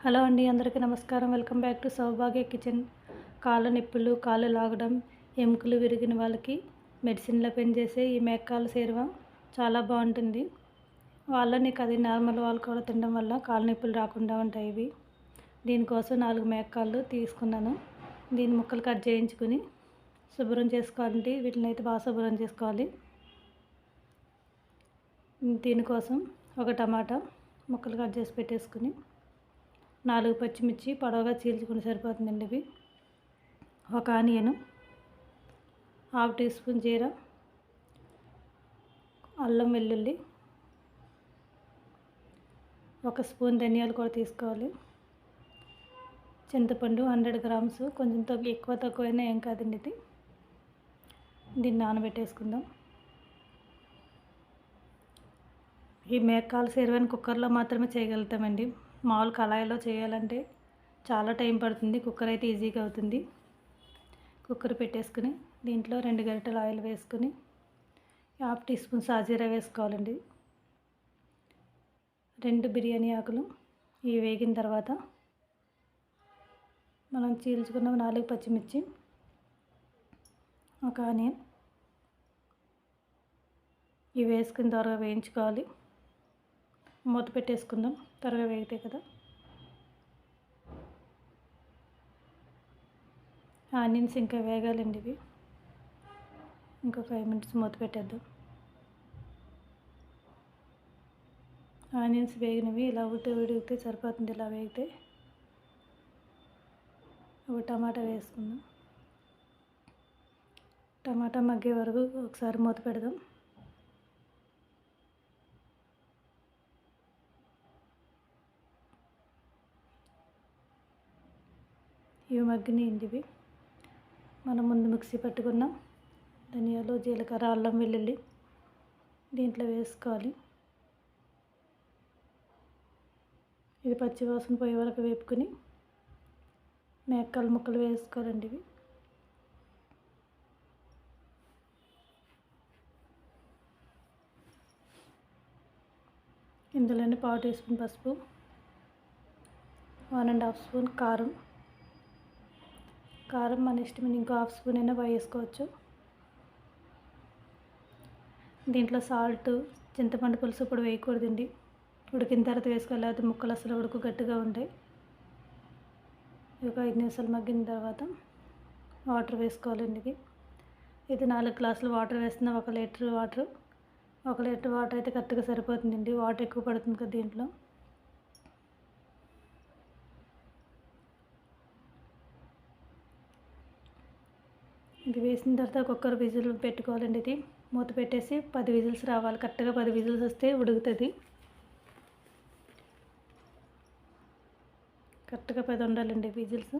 Hello అండి, అందరికీ నమస్కారం. Welcome back to Saubhagya kitchen. కాళ్ళ నొప్పులు, కాళ్ళు లాగడం, ఎముకలు విరిగిన వాళ్ళకి మెడిసిన్లో పనిచేసే ఈ మేకాల సేరువ చాలా బాగుంటుంది. వాళ్ళకి అది నార్మల్ వాళ్ళు కూడా తినడం వల్ల కాళ్ళ నొప్పులు రాకుండా ఉంటాయి. ఇవి దీనికోసం 4 మేకాళ్ళు తీసుకున్నాను. దీన్ని ముక్కలు కట్ చేయించుకుని శుభ్రం చేసుకోవాలండి. వీటిని అయితే బాగా శుభ్రం చేసుకోవాలి. దీనికోసం ఒక టమాటా ముక్కలు కట్ చేసి పెట్టేసుకుని 4 పచ్చిమిర్చి పొడవుగా చీల్చుకుని సరిపోతుందండి. ఇవి ఒక ఆనియను, 1/2 టీ స్పూన్ జీరా, అల్లం వెల్లుల్లి, 1 స్పూన్ ధనియాలు కూడా తీసుకోవాలి. చింతపండు 100 గ్రామ్స్, కొంచెం ఎక్కువ తక్కువైనా ఏం కాదండి. దీన్ని నానబెట్టేసుకుందాం. ఈ మేకాల సేరువని కుక్కర్లో మాత్రమే చేయగలుగుతామండి. మామూలు కళాయిలో చేయాలంటే చాలా టైం పడుతుంది. కుక్కర్ అయితే ఈజీగా అవుతుంది. కుక్కర్ పెట్టేసుకుని దీంట్లో 2 గరిటెలు ఆయిల్ వేసుకుని 1/2 టీ స్పూన్ సాజీరా వేసుకోవాలండి. 2 బిర్యానీ ఆకులు. ఇవి వేగిన తర్వాత మనం చీల్చుకున్న 4 పచ్చిమిర్చి, ఒక ఆనియన్ ఇవి వేసుకుని త్వరగా వేయించుకోవాలి. మూత పెట్టేసుకుందాం, త్వరగా వేగితే కదా. ఆనియన్స్ ఇంకా వేగాలండి. ఇవి ఇంకో 5 మినిట్స్ మూత పెట్టేద్దాం. ఆనియన్స్ వేగినవి ఇలా ఉడికితే సరిపోతుంది. ఇలా వేగితే ఒక టమాటా వేసుకుందాం. టమాటా మగ్గే వరకు ఒకసారి మూత పెడదాం. ఇవి మగ్గినాయండి. ఇవి మనం ముందు మిక్సీ పట్టుకున్న ధనియాలు, జీలకర్ర, అల్లం వెల్లుల్లి దీంట్లో వేసుకోవాలి. ఇది పచ్చివాసన పోయే వరకు వేపుకొని మేకాల ముక్కలు వేసుకోవాలండి. ఇవి ఇందులోనే 1/2 టీ స్పూన్ పసుపు, 1.5 స్పూన్ కారం. కారం మన ఇష్టం, ఇంకో 1/2 స్పూన్ అయినా వేసుకోవచ్చు. దీంట్లో సాల్ట్, చింతపండు పులుసు ఇప్పుడు వేయకూడదండి. ఉడికిన తర్వాత వేసుకోవాలి, లేకపోతే ముక్కలు అసలు గట్టిగా ఉంటాయి. ఒక 5 నిమిషాలు మగ్గిన తర్వాత వాటర్ వేసుకోవాలండి. ఇది 4 గ్లాసులు వాటర్ వేస్తున్నా. 1 లీటర్ వాటర్. 1 లీటర్ వాటర్ అయితే కరెక్ట్గా సరిపోతుందండి. వాటర్ ఎక్కువ పడుతుంది కదా దీంట్లో. ఇది వేసిన తర్వాత కుక్కర్ విజిల్ పెట్టుకోవాలండి. ఇది మూత పెట్టేసి 10 విజిల్స్ రావాలి. కరెక్ట్గా 10 విజిల్స్ వస్తే ఉడుకుతుంది. కరెక్ట్గా 10 ఉండాలండి విజిల్స్.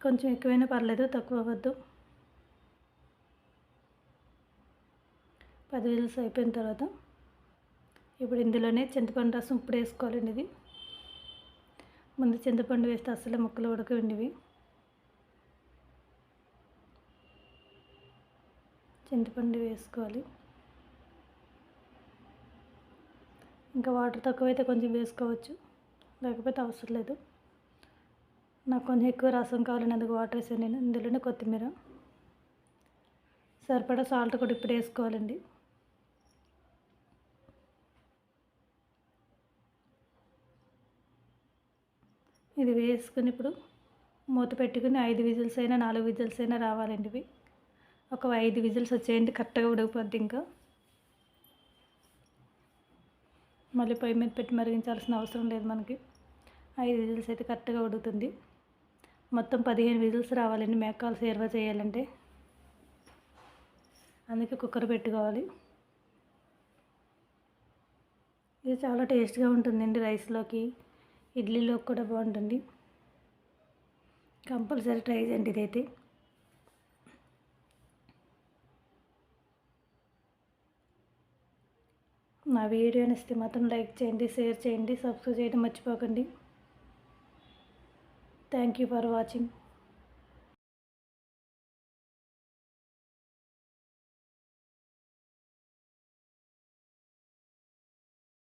కొంచెం ఎక్కువైనా పర్లేదు, తక్కువ అవ్వద్దు. 10 విజిల్స్ అయిపోయిన తర్వాత ఇప్పుడు ఇందులోనే చింతపండు రసం ఇప్పుడు వేసుకోవాలండి. ఇది ముందు చింతపండు వేస్తే అసలు ముక్కలు ఉడకవండి. చింతపండు వేసుకోవాలి. ఇంకా వాటర్ తక్కువైతే కొంచెం వేసుకోవచ్చు, లేకపోతే అవసరం లేదు. నాకు కొంచెం ఎక్కువ రసం కావాలని అందుకు వాటర్ వేసాను నేను. ఇందులోనే కొత్తిమీర, సరిపడా సాల్ట్ కూడా ఇప్పుడు వేసుకోవాలండి. ఇది వేసుకుని ఇప్పుడు మూత పెట్టుకుని 5 విజిల్స్ అయినా 4 విజిల్స్ అయినా రావాలండి. ఇవి ఒక 5 విజిల్స్ వచ్చేయండి, కరెక్ట్గా ఉడికిపోద్ది. ఇంకా మళ్ళీ పొయ్యి మీద పెట్టి మరిగించాల్సిన అవసరం లేదు మనకి. 5 విజిల్స్ అయితే కరెక్ట్గా ఉడుకుతుంది. మొత్తం 15 విజిల్స్ రావాలండి మేకాల సేరువ చేయాలంటే. అందుకే కుక్కర్ పెట్టుకోవాలి. ఇది చాలా టేస్ట్గా ఉంటుందండి. రైస్లోకి, ఇడ్లీలోకి కూడా బాగుంటుంది. కంపల్సరీ ట్రై చేయండి ఇదైతే. నా వీడియో నచ్చితే మాత్రం లైక్ చేయండి, షేర్ చేయండి, సబ్స్క్రైబ్ చేయడం మర్చిపోకండి. Thank you for watching.